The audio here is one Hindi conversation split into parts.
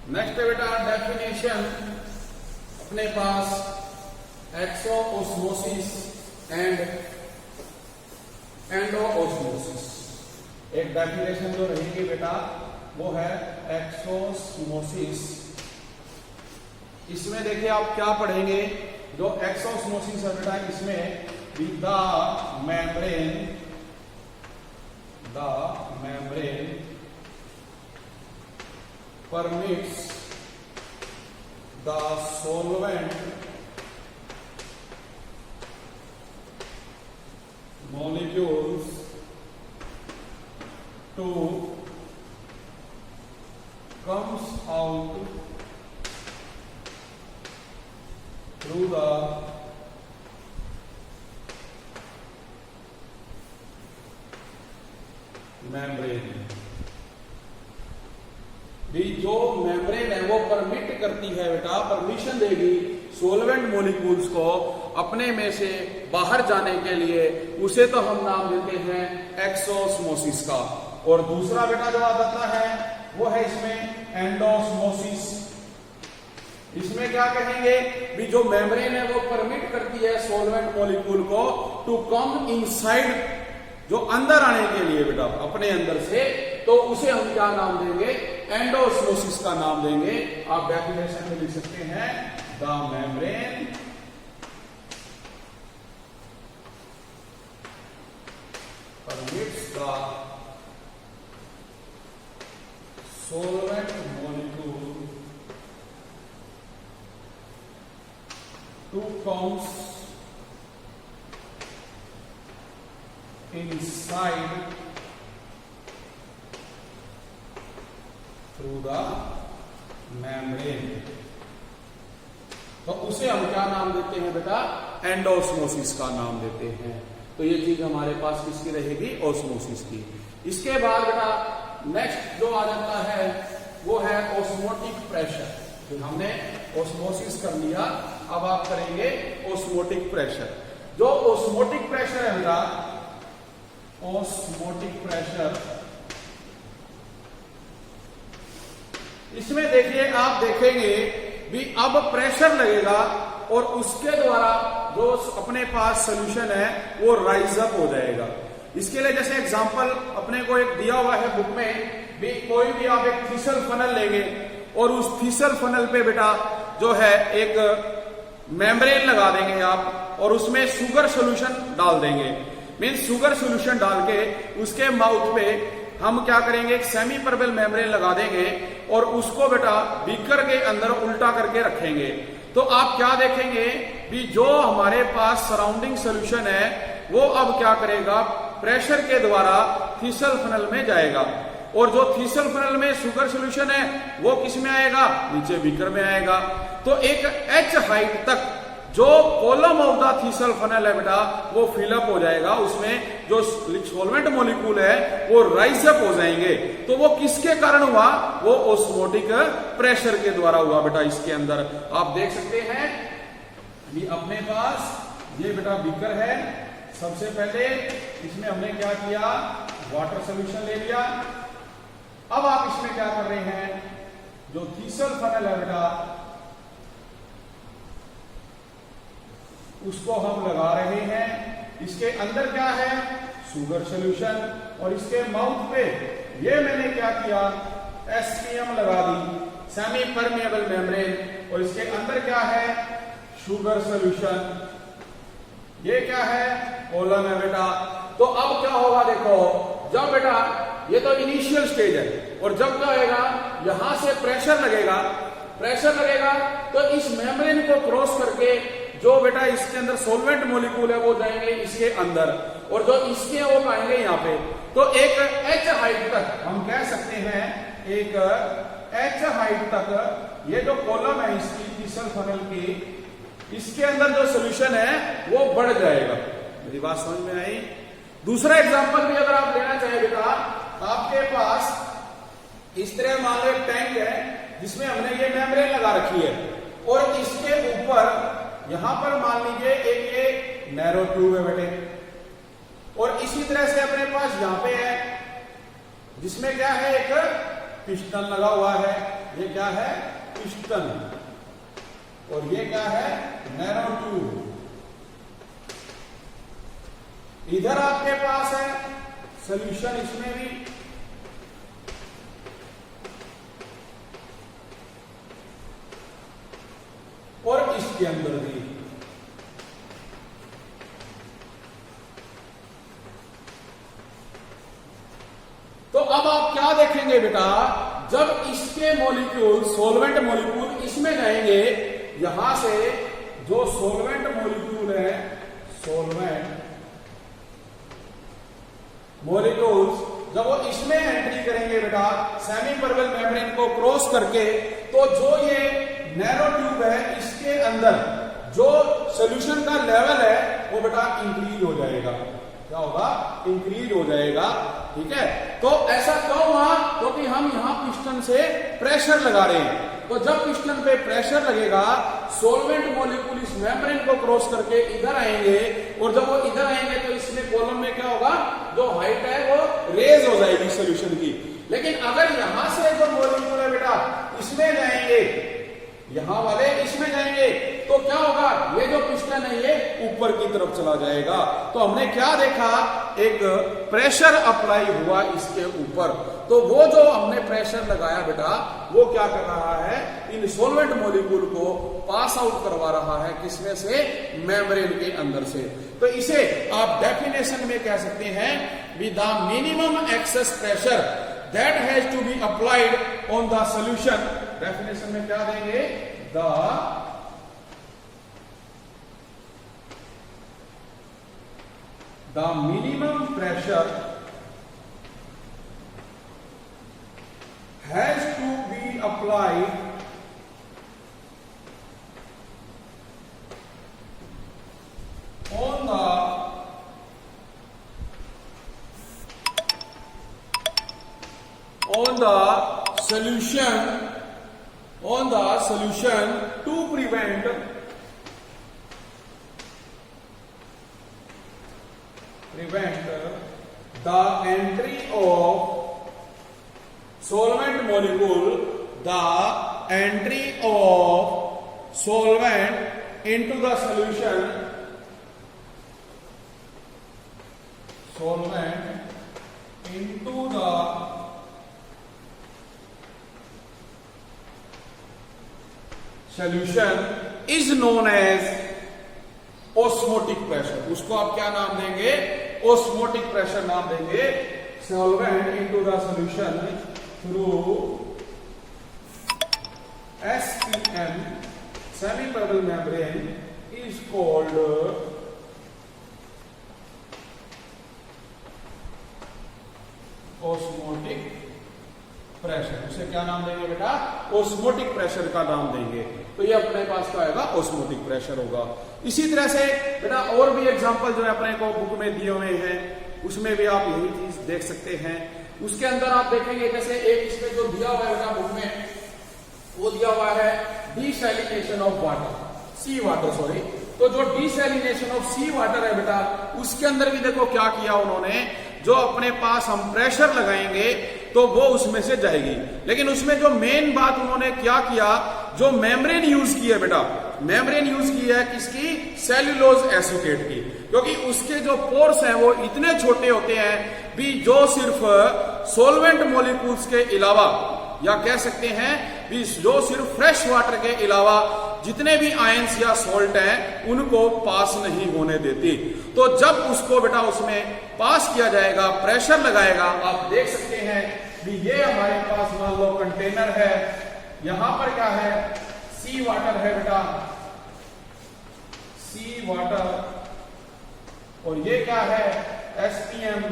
नेक्स्ट बेटा डेफिनेशन अपने पास एक्सोओस्मोसिस एंड एंडोओस्मोसिस। एक डेफिनेशन जो रहेगी बेटा वो है एक्सोस्मोसिस। इसमें देखिए आप क्या पढ़ेंगे, जो एक्सोस्मोसिस है बेटा इसमें the membrane permits the solvent molecules to comes out through the membrane। भी जो मेम्ब्रेन है वो परमिट करती है बेटा, परमिशन देगी सोलवेंट मोलिक्यूल्स को अपने में से बाहर जाने के लिए, उसे तो हम नाम देते हैं एक्सोस्मोसिस का। और दूसरा बेटा जो आ जाता है वो है इसमें एंडोस्मोसिस। इसमें क्या कहेंगे भी जो मेम्ब्रेन है वो परमिट करती है सोलवेंट मॉलिक्यूल को टू कम इनसाइड, जो अंदर आने के लिए बेटा अपने अंदर से, तो उसे हम क्या नाम देंगे, एंडोस्मोसिस का नाम देंगे। आप डेफिनेशन में लिख सकते हैं the membrane permits the solvent molecule to comes inside through the membrane। तो उसे हम क्या नाम देते हैं बेटा, एंडोस्मोसिस का नाम देते हैं। तो ये चीज हमारे पास किसकी रहेगी, ओस्मोसिस की। इसके बाद बेटा नेक्स्ट जो आ जाता है वो है ओस्मोटिक प्रेशर। तो हमने ओस्मोसिस कर लिया, अब आप करेंगे ओस्मोटिक प्रेशर। जो ओस्मोटिक प्रेशर है बेटा, ओस्मोटिक प्रेशर, इसमें देखिए आप देखेंगे भी अब प्रेशर लगेगा और उसके द्वारा जो अपने पास सोल्यूशन है वो राइज अप हो जाएगा। इसके लिए जैसे एग्जांपल अपने को एक दिया हुआ है बुक में भी, कोई भी आप एक थीसल फनल लेंगे और उस थीसल फनल पे बेटा जो है एक मेम्ब्रेन लगा देंगे आप और उसमें शुगर सॉल्यूशन डाल देंगे। मींस शुगर सॉल्यूशन डाल के उसके माउथ पे हम क्या करेंगे, एक सेमी परमेबल मेम्ब्रेन लगा देंगे और उसको बेटा बीकर के अंदर उल्टा करके रखेंगे। तो आप क्या देखेंगे भी जो हमारे पास सराउंडिंग सॉल्यूशन है वो अब क्या करेगा, प्रेशर के द्वारा थीसल फनल में जाएगा और जो थीसल फनल में शुगर सॉल्यूशन है वो किस में आएगा, नीचे बीकर में आएगा। तो एक एच हाइट तक जो column of the thistle funnel है बेटा वो फिलअप हो जाएगा, उसमें जो सॉल्वेंट मॉलिक्यूल है वो राइज अप हो जाएंगे। तो वो किसके कारण हुआ, वो ओस्मोटिक प्रेशर के द्वारा हुआ बेटा। इसके अंदर आप देख सकते हैं ये अपने पास ये बेटा बीकर है। सबसे पहले इसमें हमने क्या किया, वाटर सॉल्यूशन ले लिया। अब आप इसमें क्या कर रहे हैं, जो थीसल फनल है बेटा उसको हम लगा रहे हैं। इसके अंदर क्या है, शुगर सॉल्यूशन, और इसके माउथ पे ये मैंने क्या किया, एसपीएम लगा दी, सेमी परमेबल मेम्ब्रेन, और इसके अंदर क्या है, शुगर सॉल्यूशन। ये क्या है, कॉलम है बेटा। तो अब क्या होगा, देखो जब बेटा ये तो इनिशियल स्टेज है और जब क्या होगा, यहां से प्रेशर लगेगा तो इस मेम्ब्रेन को क्रॉस करके जो बेटा इसके अंदर सॉल्वेंट मॉलिक्यूल है वो जाएंगे इसके अंदर और जो इसके वो पाएंगे यहाँ पे। तो एक एच हाइट तक हम कह सकते हैं, एक एच हाइट तक ये जो कॉलम है इसकी थीसल फनल की, इसके अंदर जो सॉल्यूशन है वो बढ़ जाएगा। मेरी बात समझ में आई। दूसरा एग्जांपल भी अगर आप लेना चाहे बेटा, आपके पास इस तरह मान लो एक टैंक है जिसमें हमने ये मेम्ब्रेन लगा रखी है और इसके ऊपर यहां पर मान लीजिए एक ये नैरो ट्यूब है बेटे, और इसी तरह से अपने पास यहां पे है जिसमें क्या है, एक पिस्टन लगा हुआ है। ये क्या है, पिस्टन, और ये क्या है, नैरो ट्यूब। इधर आपके पास है सॉल्यूशन, इसमें भी और इसके अंदर भी। तो अब आप क्या देखेंगे बेटा, जब इसके मॉलिक्यूल, सोलवेंट मॉलिक्यूल इसमें जाएंगे, यहां से जो सोलवेंट मॉलिक्यूल है, सोलवेंट मॉलिक्यूल्स जब वो इसमें एंट्री करेंगे बेटा, सेमी परमेबल मेम्ब्रेन को क्रॉस करके, तो जो ये नैरो ट्यूब है, इसके अंदर जो सॉल्यूशन का लेवल है वो बेटा इंक्रीज हो जाएगा। क्या होगा, इंक्रीज हो जाएगा। ठीक है, तो ऐसा क्यों हुआ, क्योंकि हम यहां पिस्टन से प्रेशर लगा रहे हैं। तो जब पिस्टन पे प्रेशर लगेगा, सोलवेंट मॉलिक्यूल इस मेम्ब्रेन को क्रॉस करके इधर आएंगे, और जब वो इधर आएंगे तो इसमें कॉलम में क्या होगा, जो हाइट है वो रेज हो जाएगी सॉल्यूशन की। लेकिन अगर यहां से जो मॉलिक्यूल है बेटा इसमें जाएंगे, यहां वाले इसमें जाएंगे, तो क्या होगा, ये जो पिस्टन है ये ऊपर की तरफ चला जाएगा। तो हमने क्या देखा, एक प्रेशर अप्लाई हुआ इसके ऊपर। तो वो जो हमने प्रेशर लगाया बेटा, वो क्या कर रहा है, इन सोलवेंट मॉलिक्यूल को पास आउट करवा रहा है, किसमें से, मेम्ब्रेन के अंदर से। तो इसे आप डेफिनेशन में कह सकते हैं, with the minimum excess pressure that has to be applied on the solution. Definition में क्या देंगे, the minimum pressure has to be applied on the solution to prevent the entry of solvent molecule, the entry of solvent into the solution, solvent into the solution is known as osmotic pressure। उसको आप क्या नाम देंगे, osmotic pressure नाम देंगे। solvent into the solution through SPM, semi permeable membrane, is called osmotic pressure। उसे क्या नाम देंगे बेटा, osmotic pressure का नाम देंगे। तो ये अपने पास क्या आएगा, osmotic pressure होगा। इसी तरह से बेटा और भी एग्जांपल जो है अपने को बुक में दिए हुए हैं, उसमें भी आप यही चीज देख सकते हैं। उसके अंदर आप देखेंगे, जैसे एक इसमें जो दिया हुआ है बेटा बुक में, वो दिया हुआ है desalination of water, sea water, sorry. तो जो डिसैलिनेशन ऑफ सी वाटर है बेटा, उसके अंदर भी देखो क्या किया उन्होंने, जो अपने पास हम प्रेशर लगाएंगे तो वो उसमें से जाएगी। लेकिन उसमें जो मेन बात उन्होंने क्या किया, जो मेम्ब्रेन यूज की है बेटा, मेम्ब्रेन यूज की है किसकी, सेल्यूलोज एसीटेट की, क्योंकि उसके जो पोर्स हैं वो इतने छोटे होते हैं भी, जो सिर्फ सोलवेंट मॉलिक्यूल्स के अलावा, या कह सकते हैं भी जो सिर्फ फ्रेश वाटर के अलावा जितने भी आयंस या सॉल्ट हैं उनको पास नहीं होने देती। तो जब उसको बेटा उसमें पास किया जाएगा, प्रेशर लगाएगा, आप देख सकते हैं कि ये हमारे पास मान लो कंटेनर है, यहां पर क्या है, सी वाटर है बेटा, सी वाटर, और ये क्या है, एसपीएम।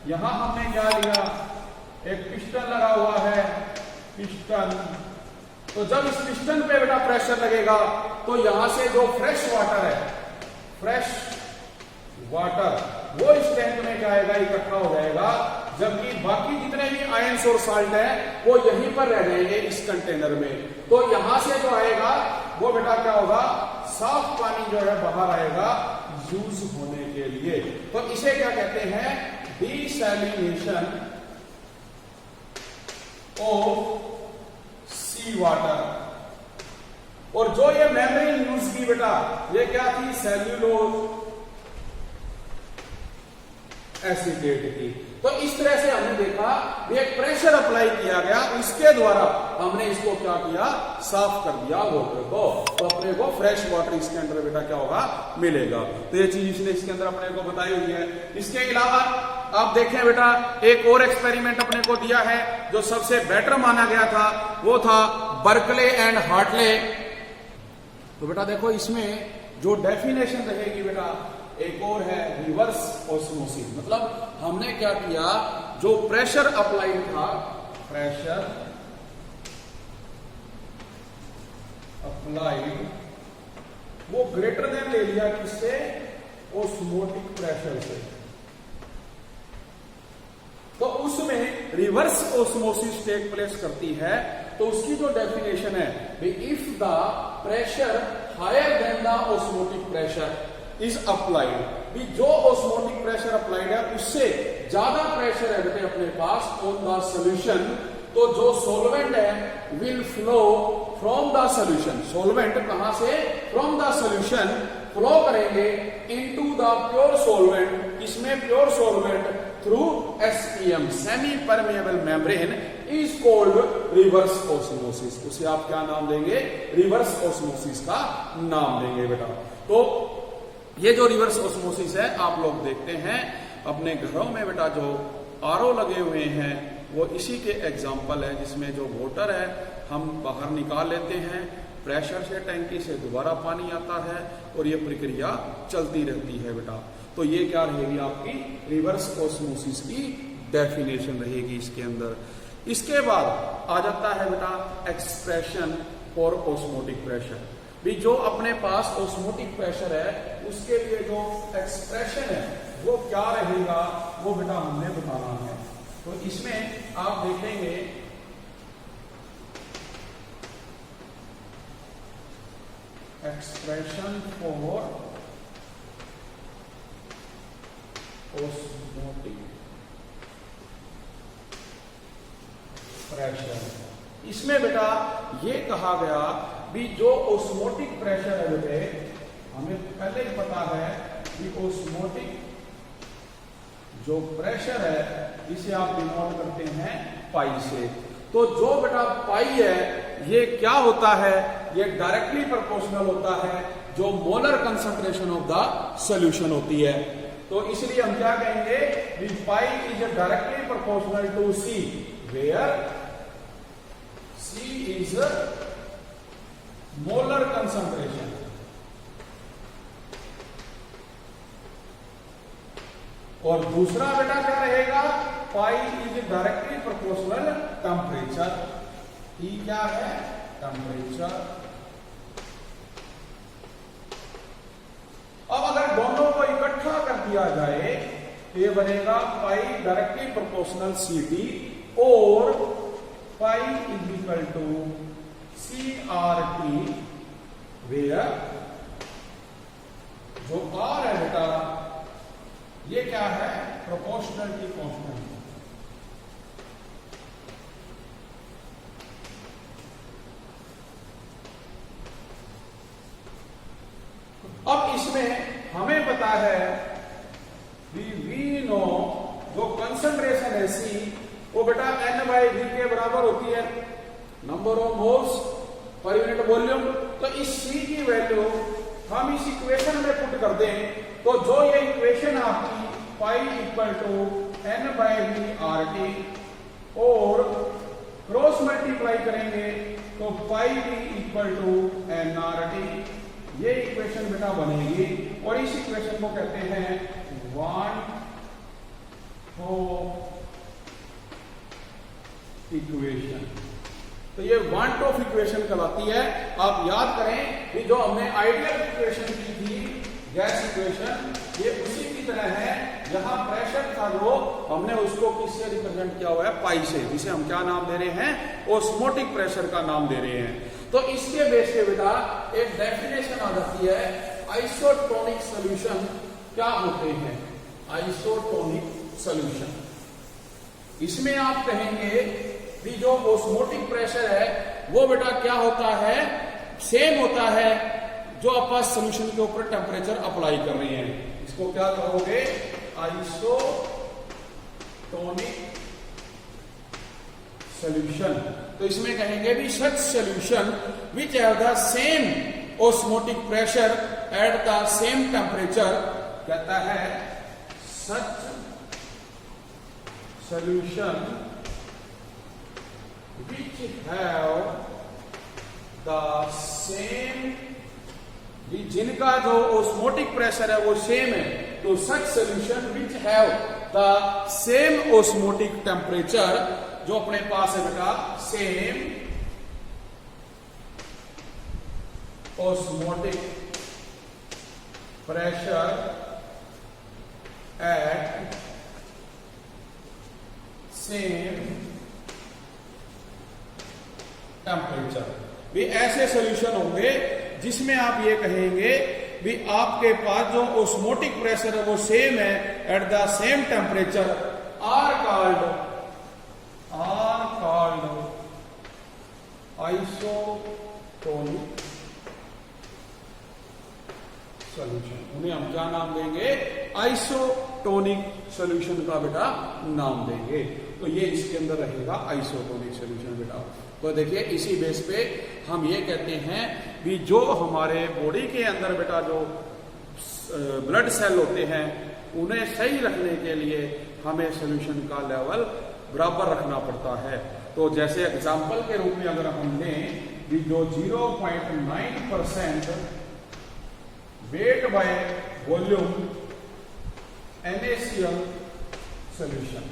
यहां हमने क्या लिया, एक पिस्टन लगा हुआ है, पिस्टन। तो जब इस पिस्टन पे बेटा प्रेशर लगेगा तो यहां से जो फ्रेश वाटर है, फ्रेश वाटर, वो इस टैंक में क्या आएगा, इकट्ठा हो जाएगा, जबकि बाकी जितने भी आयंस और साल्ट है वो यहीं पर रह जाएंगे इस कंटेनर में। तो यहां से जो आएगा वो बेटा क्या होगा, साफ पानी जो है बाहर आएगा यूज होने के लिए। तो इसे क्या कहते हैं, डिसैलिनेशन ऑफ सी वाटर। और जो ये मेम्ब्रेन यूज की बेटा, ये क्या थी, सेल्यूलोज एसीटेट की। तो इस तरह से हमने देखा एक प्रेशर अप्लाई किया गया, इसके द्वारा हमने इसको क्या किया, साफ कर दिया वाटर को, तो अपने को फ्रेश वाटर इसके अंदर बेटा क्या होगा, मिलेगा। तो ये चीज इसने इसके अंदर अपने को बताई हुई है। इसके अलावा आप देखें बेटा, एक और एक्सपेरिमेंट अपने को दिया है जो सबसे बेटर माना गया था, वो था बर्कले एंड हार्टले। तो बेटा देखो इसमें जो डेफिनेशन रहेगी बेटा, एक और है रिवर्स ऑस्मोसिस। मतलब हमने क्या किया, जो प्रेशर अप्लाइड था, प्रेशर अप्लाइड, वो ग्रेटर देन ले लिया किससे, ऑस्मोटिक प्रेशर से। तो उसमें रिवर्स ऑस्मोसिस टेक प्लेस करती है। तो उसकी जो डेफिनेशन है, if the pressure higher than the osmotic pressure is applied, भी जो ऑस्मोटिक प्रेशर अप्लाइड है उससे ज्यादा प्रेशर है बेटे अपने पास ऑन द सॉल्यूशन, तो जो सॉल्वेंट है will flow from the solution. Solvent कहां से, फ्रॉम द सॉल्यूशन फ्लो करेंगे इनटू द प्योर सॉल्वेंट। इसमें pure solvent through SPM, semi permeable membrane, is called reverse osmosis. उसे आप क्या नाम देंगे, रिवर्स ऑस्मोसिस का नाम देंगे बेटा। तो ये जो रिवर्स ऑस्मोसिस है, आप लोग देखते हैं अपने घरों में बेटा, जो RO लगे हुए हैं वो इसी के एग्जाम्पल है, जिसमें जो वाटर है हम बाहर निकाल लेते हैं, प्रेशर से टैंकी से दोबारा पानी आता है और ये प्रक्रिया चलती रहती है बेटा। तो ये क्या रहेगी, आपकी रिवर्स ऑस्मोसिस की डेफिनेशन रहेगी इसके अंदर। इसके बाद आ जाता है बेटा एक्सप्रेशन फॉर ऑस्मोटिक प्रेशर। भी जो अपने पास ऑस्मोटिक प्रेशर है उसके लिए जो एक्सप्रेशन है वो क्या रहेगा, वो बेटा हमने बताना है। तो इसमें आप देखेंगे एक्सप्रेशन फॉर ऑस्मोटिक प्रेशर। इसमें बेटा ये कहा गया भी जो ऑस्मोटिक प्रेशर है बेटे, हमें पहले ही पता है कि ऑस्मोटिक जो प्रेशर है इसे आप डिनोट करते हैं पाई से। तो जो बेटा पाई है ये क्या होता है, ये डायरेक्टली प्रोपोर्शनल होता है जो molar concentration of the solution होती है। तो इसलिए हम क्या कहेंगे, V pi is directly proportional to C, where C is molar concentration. और दूसरा बेटा क्या रहेगा, pi is directly proportional temperature. ई क्या है, टेम्परेचर। अब अगर दोनों को इकट्ठा कर दिया जाए तो ये बनेगा पाई डायरेक्टली प्रोपोर्शनल Ct और pi is equal to CRT, where जो R है बेटा ये क्या है, प्रोपोर्शनलिटी कांस्टेंट। अब इसमें हमें पता है वी नो जो कंसंट्रेशन है C वो बेटा N/V के बराबर होती है, number of moles per unit volume. तो इस C की वैल्यू हम इस इक्वेशन में पुट कर दें तो जो ये इक्वेशन आपकी pi equal to N/V RT और क्रॉस मल्टीप्लाई करेंगे तो पाई भी इक्वल टू NRT, ये इक्वेशन बेटा बनेगी। और इस इक्वेशन को कहते हैं वन इक्वेशन। तो ये वन टॉप इक्वेशन कहलाती है। आप याद करें कि जो हमने आइडियल इक्वेशन की थी गैस इक्वेशन, ये उसी की तरह है। जहां प्रेशर था जो हमने उसको किससे रिप्रेजेंट किया हुआ है, पाई से, जिसे हम क्या नाम दे रहे हैं, ऑस्मोटिक प्रेशर का नाम दे रहे हैं। तो इसके बेस पे बेटा एक डेफिनेशन आ जाती है, आइसोटोनिक सॉल्यूशन क्या होते हैं, आइसोटोनिक सॉल्यूशन। इसमें आप कहेंगे कि जो ऑस्मोटिक प्रेशर है वो बेटा क्या होता है, सेम होता है जो आप सोल्यूशन के ऊपर टेम्परेचर अप्लाई कर रहे हैं। इसको क्या कहोगे? Isotonic solution. तो इसमें कहेंगे भी such solution which have the same osmotic pressure at the same temperature, कहता है such solution which have the same, जिनका जो ऑस्मोटिक प्रेशर है वो सेम है, तो such solution which have the same osmotic temperature, जो अपने पास है बेटा same osmotic pressure at same temperature. भी ऐसे सॉल्यूशन होंगे जिसमें आप ये कहेंगे भी आपके पास जो ऑस्मोटिक प्रेशर है वो सेम है at the same temperature, are called isotonic solution. उन्हें हम क्या नाम देंगे? आइसोटोनिक सॉल्यूशन का बेटा नाम देंगे। तो ये इसके अंदर रहेगा आइसोटोनिक सॉल्यूशन बेटा। तो देखिए इसी बेस पे हम ये कहते हैं भी जो हमारे बॉडी के अंदर बेटा जो ब्लड सेल होते हैं उन्हें सही रखने के लिए हमें सॉल्यूशन का लेवल बराबर रखना पड़ता है। तो जैसे एग्जांपल के रूप में अगर हम लें कि जो 0.9% weight by volume NaCl solution,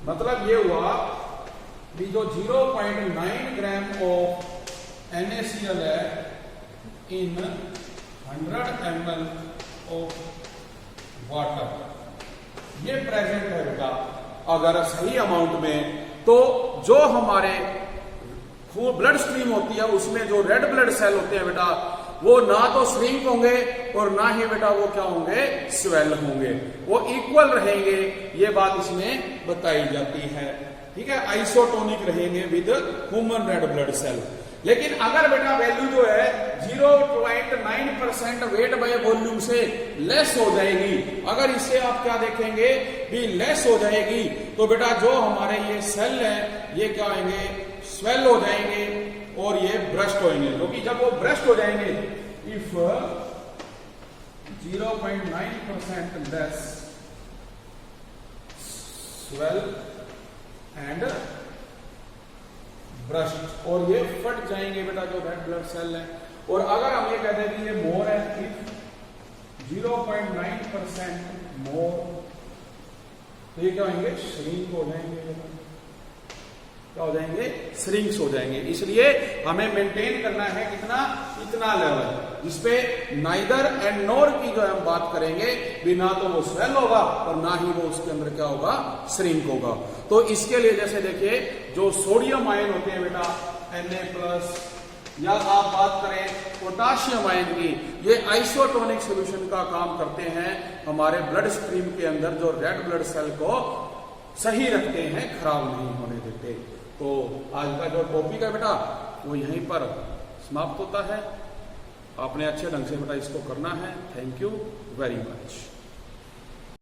मतलब ये हुआ कि जो 0.9 ग्राम ऑफ NaCl है इन 100 ml ऑफ वाटर, ये प्रेजेंट है बेटा अगर सही अमाउंट में, तो जो हमारे ब्लड स्ट्रीम होती है उसमें जो रेड ब्लड सेल होते हैं बेटा वो ना तो श्रिंक होंगे और ना ही बेटा वो क्या होंगे? स्वेल होंगे, वो इक्वल रहेंगे। ये बात इसमें बताई जाती है, ठीक है। आइसोटोनिक रहेंगे with human red blood cell. लेकिन अगर बेटा वैल्यू जो है 0.9% वेट बाय वॉल्यूम से लेस हो जाएगी, अगर इससे आप क्या देखेंगे भी लेस हो जाएगी, तो बेटा जो हमारे ये सेल है ये क्या होंगे? स्वेल हो जाएंगे और ये ब्रस्ट होंगे। क्योंकि जब वो ब्रस्ट हो जाएंगे, if 0.9% less swell and burst, और ये फट जाएंगे बेटा जो रेड ब्लड सेल है। और अगर हम ये कहते हैं कि ये मोर है, 0.9% मोर, तो ये क्या होंगे? श्रिंक हो जाएंगे, क्या हो जाएंगे? श्रिंक्स हो जाएंगे। इसलिए हमें मेंटेन करना है कितना? इतना लेवल जिसपे नाइदर एंड नोर की जो हम बात करेंगे बिना तो वो स्वेल होगा और ना ही वो उसके अंदर क्या होगा? श्रिंक होगा। तो इसके लिए जैसे देखिए जो सोडियम आयन होते हैं बेटा Na+, या आप बात करें पोटाशियम आयन की, ये आइसोटोनिक सॉल्यूशन का काम करते हैं हमारे ब्लड स्ट्रीम के अंदर, जो रेड ब्लड सेल को सही रखते हैं, खराब नहीं होने देते। तो आज का जो टॉपिक है बेटा वो यहीं पर समाप्त होता है। आपने अच्छे ढंग से बेटा इसको करना है। Thank you very much.